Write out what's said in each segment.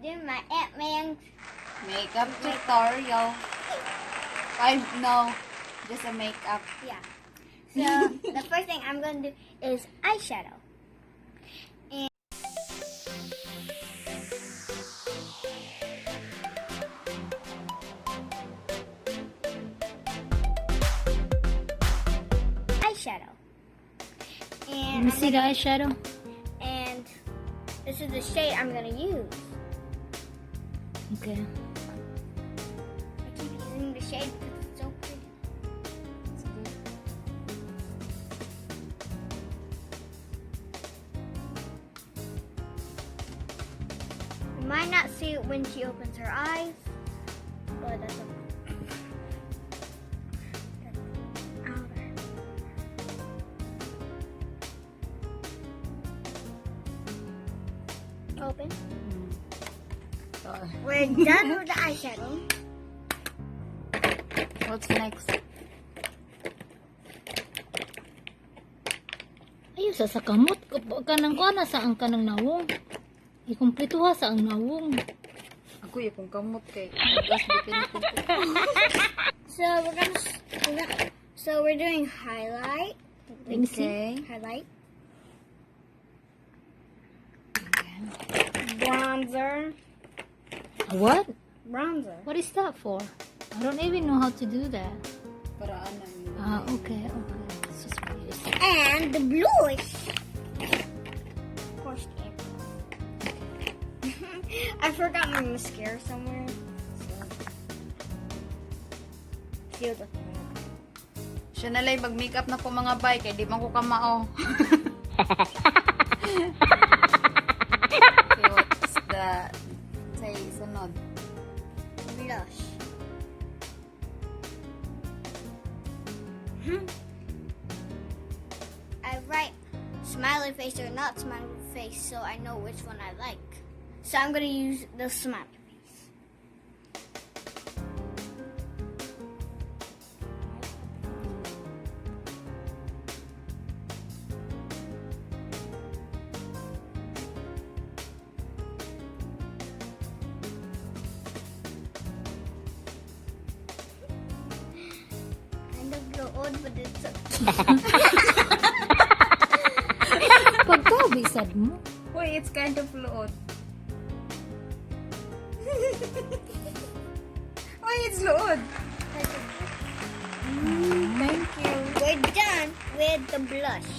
doing my Aunt Mayang's Makeup tutorial. No, just a makeup. Yeah. So the first thing I'm going to do is eyeshadow. And eyeshadow. Let me see the eyeshadow. And this is the shade I'm going to use. Okay. I keep using the shade because it's so pretty. You might not see it when she opens her eyes, but that's okay. Outer. Open. We're done with the eyeshadow. What's next? Ayun, sa kamot. Kanang ko na sa ang kanang nawong. Ikumpletuha sa ang nawong. Ako yung kung kamot kay. Tapos bikin ko. So we're doing highlight. Let me see. Okay. Highlight. Bronzer. What? Bronzer. What is that for? I don't even know how to do that. Paraan na yun. Okay. This is weird. And the bluish. Of course, I forgot my mascara somewhere. So. Siya nalay mag-makeup na ko mga bay kay di man ko kamao. Okay, what's the say sunod? Blush. I write smiley face or not smiley face so I know which one I like. So I'm gonna use the smiley face. Kind of old, but it's Pagkabisad mo. Wait, it's kind of fluid. Why it's fluid? Thank you. We're done with the blush.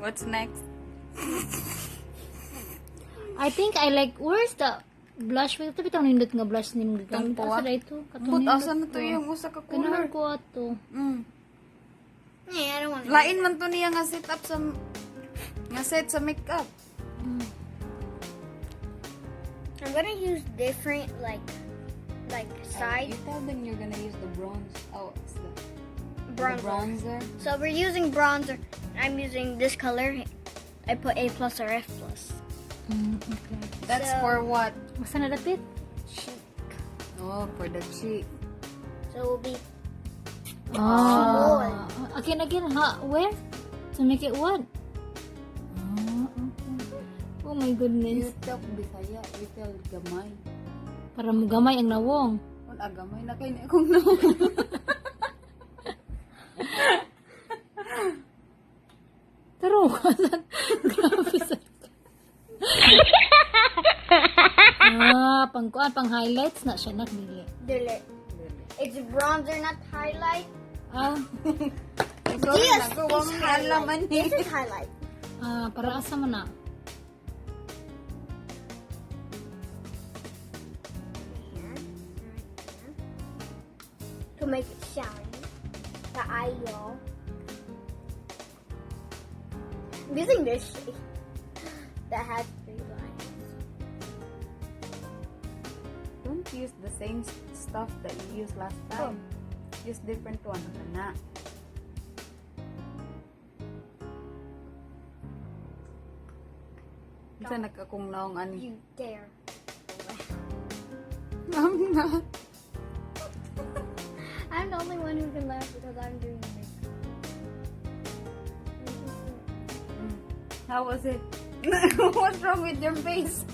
What's next? I think I like, where's the blush? Ito bitang nindot nga blush ni mga gamit. Tungpo, ah. Asa na ito? But asan na to yung usa ka Kanahan color? ko ato. Yeah, I don't want to. Lain man to niya nga set up sa nga set sa makeup. I'm gonna use different like side You tell them you're gonna use the bronze. Oh, it's the bronzer. bronzer. So we're using bronzer. I'm using this color. I put A plus or F plus. Okay. That's So- for what? Masa na dapit? Cheek. Oh, for the cheek. So it will be Again, ha? Where? To make it what? Okay. Oh my goodness. You talk Bisaya, you tell gamay. Para mo gamay ang nawong. Kung gamay na kayo na akong no. Pero, grabe sa... pangkuan, pang highlights na siya nakdili. delete. It's bronzer, not highlight. Sorry Yes, na, kung it's alaman highlight. This is highlight. Para asa man na. To make it shiny. The maayo. I'm using this shade that has 3 lines. Don't use the same stuff that you used last time. Use different one na. Isa nagkakong naong ani. You dare. I'm not. I'm the only one who can laugh because I'm doing the makeup. How was it? What's wrong with your face?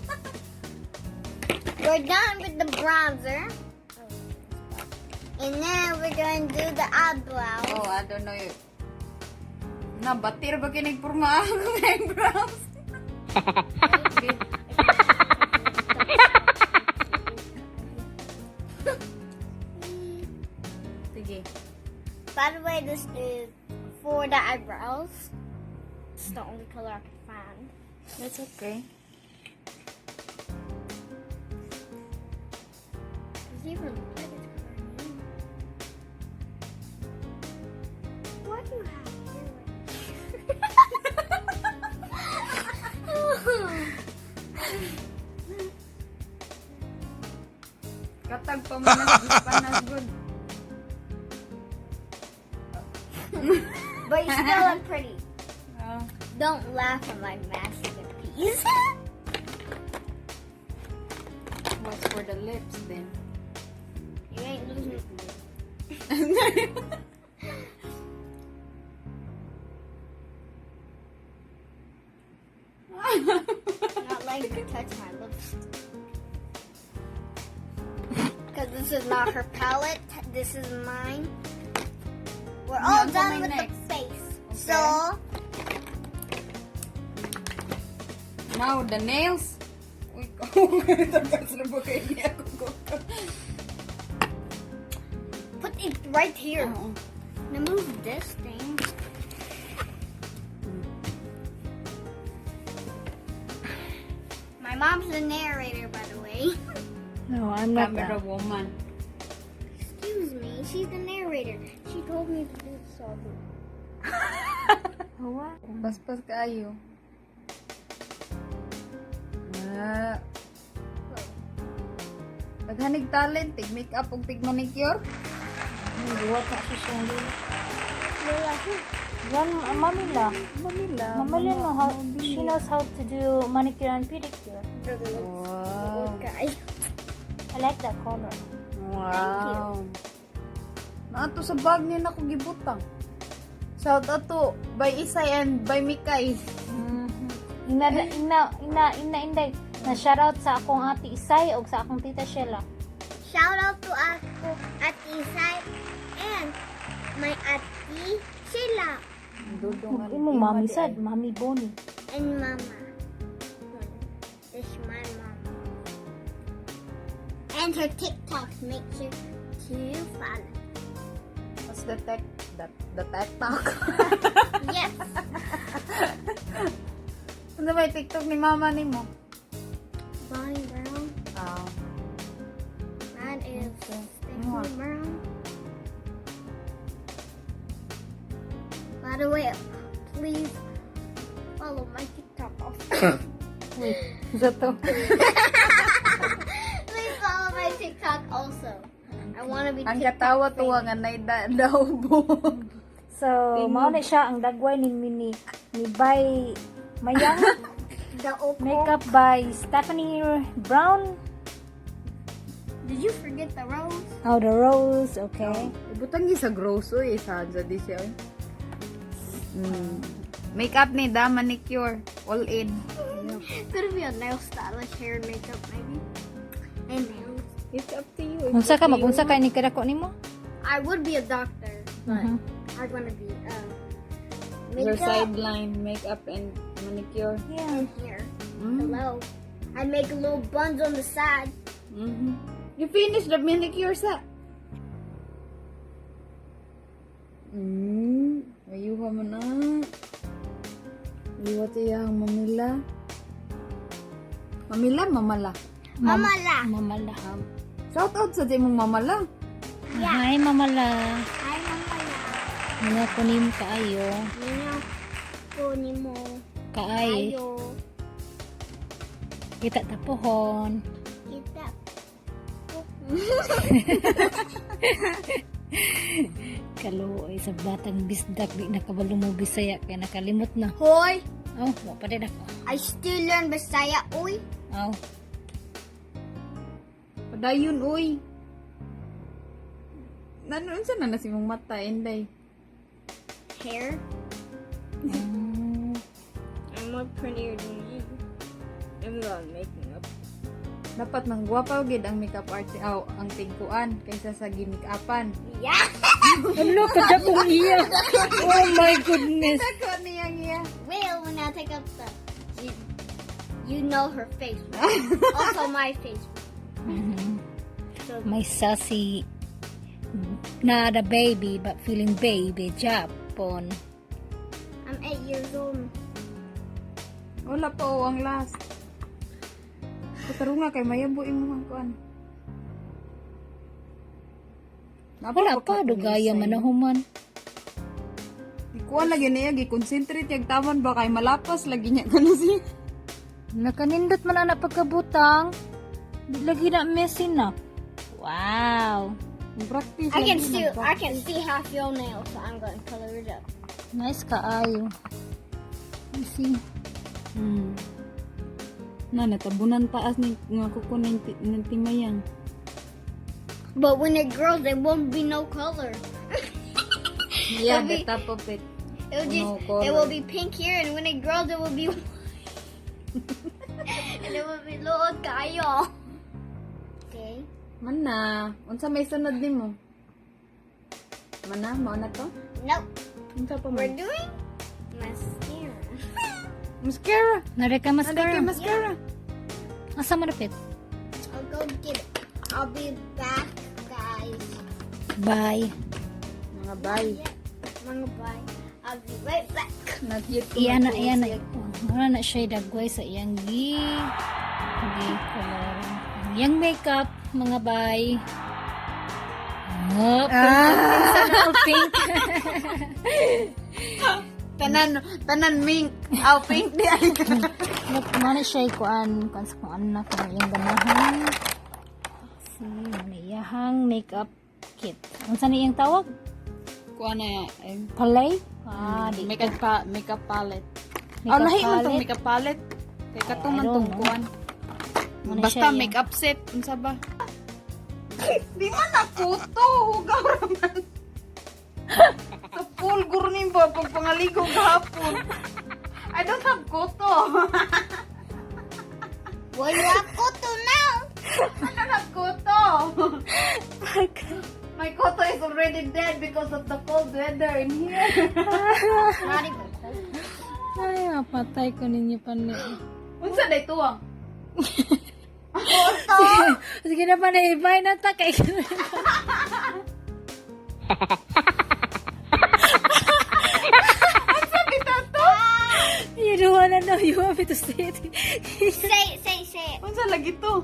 We're done with the bronzer. And now we're going to do the eyebrows. Oh, I don't know. Batir ba kinigpurma akong eyebrows? Sige. By the way, this is for the eyebrows. It's the only color I can find. That's okay. It's even like it's green. Why do you have hair Katag panas good. But you still look pretty. Oh. Don't laugh at my masterpiece. What's for the lips then? You ain't losing. Not letting her touch my lips. Because this is not her palette. This is mine. We're all Yeah, done for my with the next. face. Okay. So, Now the nails. Uy, put it right here. Oo. Now move this thing. My mom's the narrator, by the way. No, I'm not Camera that. woman. Excuse me, she's the narrator. She told me to do this all. What? Paspas kayo. Ah. Paghanig talent, tig make-up ug tig manicure. What na siya siyang dili. Lola, Yan, Mamila. Mamila. Mamila know how, she knows how to do manicure and pedicure. Wow. guy. I like that color. Wow. Naato sa bag niya na ko gibutang. Shout out to by Isay and by Mikay. Inday. Na shoutout sa akong ate Isay o sa akong tita Sheila. Shout out to ako, Ate Isay, and my Ate Sila, Dudong Imo mami sad, mami Bonnie. and Mama. This is my mama. And her TikTok, make sure to follow. What's the tech talk? Yes. Ano ba yung TikTok ni mama ni mo? Bonnie Brown. Ah. Mine is Okay. Stephanie Brown. By the way, please follow my TikTok also. Wait, zato. Please follow my TikTok also. I want to be Ang TikTok katawa-tuwa nga na daubo. So, mao na siya ang dagway ni by Mayang. The opal. Makeup by Stephanie Brown. Did you forget the rose? Oh, the rose. Okay. Ibutang sa grosso eh. Saan sa di siya. Makeup ni da manicure. All in. Could be a nail stylist, hair and makeup maybe. And nails. It's up to you. Unsa ka magunsa kay ni kadako nimo? I would be a doctor, but I want to be Your makeup sideline, makeup and manicure. Yeah. in here. Hello. I make little buns on the side. You finished the manicure sa? Ayuha mo na. Ayuha tiyang mamila. Mamila, mamala. Mamala. Mamala. Shout out sa mong mamala. Hi, Mamala. Hi, mamala. Mga kunim kaayo. Ninyo po ni mo. Kaay. Ayo. Kita tapohon. Kita. Kaluoy sa batang bisdak di nakabalo mo Bisaya kaya nakalimot na. Hoy, Oh, wa pa din ako. I still learn Bisaya, uy. Oh. Padayon, uy. Nanoon sa na si mong mata, Inday. Hair. I'm more prettier than you. I'm not making up. Dapat mang guwapa gid ang makeup artist ang tingkuan kaysa sa gimik-apan. Yeah. Ano kada kong iya. Oh my goodness. Ako niya. Well, when I take up the, you know her face. Also my face. So My sassy, not a baby, but feeling baby, Japon. I'm 8 years old. Wala pa ang last. Kataro nga kay mayabo imong kuan. Wala pa, dugaya manahuman. Ikuan lagi niya, gi-concentrate yung taman ba kay malapas lagi niya ka na siya. Nakanindot man anak pagkabutang. Di lagi na messy na. Wow. Practice I can lagi see na I can see half your nails, so I'm going to color it up. Nice kaayo. You see? Na natabunan taas ni nga kuko ng Mayang. But when it grows, there won't be no color. Yeah, It'll the be- top of it. It'll No just color. it will be pink here, and when it grows, it will be and it will be little kayo. Okay. Mana, unsa may sunod nimo? Mana, mao na to? Nope. Unsa pa We're man? doing mascara. Mascara. Nare ka mascara. Mascara. Mascara. Asa malapit? I'll go get it. I'll be back, guys. Bye. Mga bay. Mga bye. I'll be right back. Not yet. Iyan na. Mura na siya dagway sa iyang color. Yang makeup, mga bay. Oh, pink. Tanan mink. Aw pink di ay. Look, mana siya kuan sa kung ano na kung yung ganahan. Si iyahang makeup kit. Ang saan iyang tawag? Kuan na Palay? Di. makeup palette. Makeup Lahi man tong palette. makeup palette. Kay katong man I don't tong know. kuan. Ano Basta siya yan? makeup set unsa ba? Di man ako to, hugaw raman. Sa pulgur ni ba pag pangaligo gahapon. I don't have koto. Well, you have photo now. I don't have koto. My koto is already dead because of the cold weather in here. Not even cold. Ay, patay ko ninyo pa ni. Unsa day tuwang? Sige na pa na ibay na ta kay. You don't wanna know, you want me to say it. Say it. Unsa lagi to?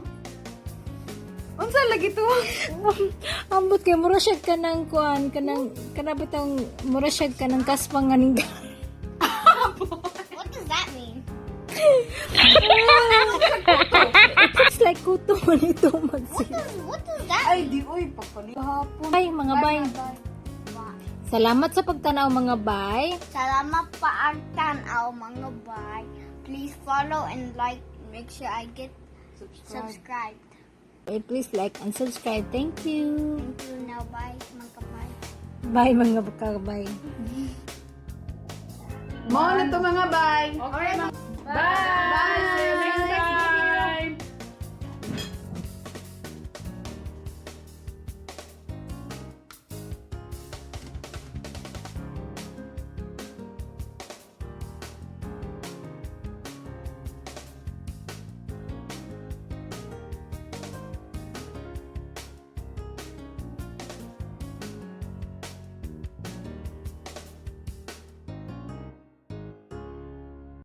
Unsa lagi to? Ambot kay mura siya ka ng kuan, kanabitang mura siya ka ng kaspanganing. What does that mean? It looks like kuto man ito magsin. What does that Ay di oy pagpali gahapon. Ay, mga bay. mean? Salamat sa pagtanaw mga bay. Salamat pa ang tanaw, mga bay. Please follow and like. Make sure I get subscribed. Please like and subscribe. Thank you. Thank you. Now, bye, mga bay. Bye mga kabay. Mo na to mga bay. Okay. Bye. Bye. See you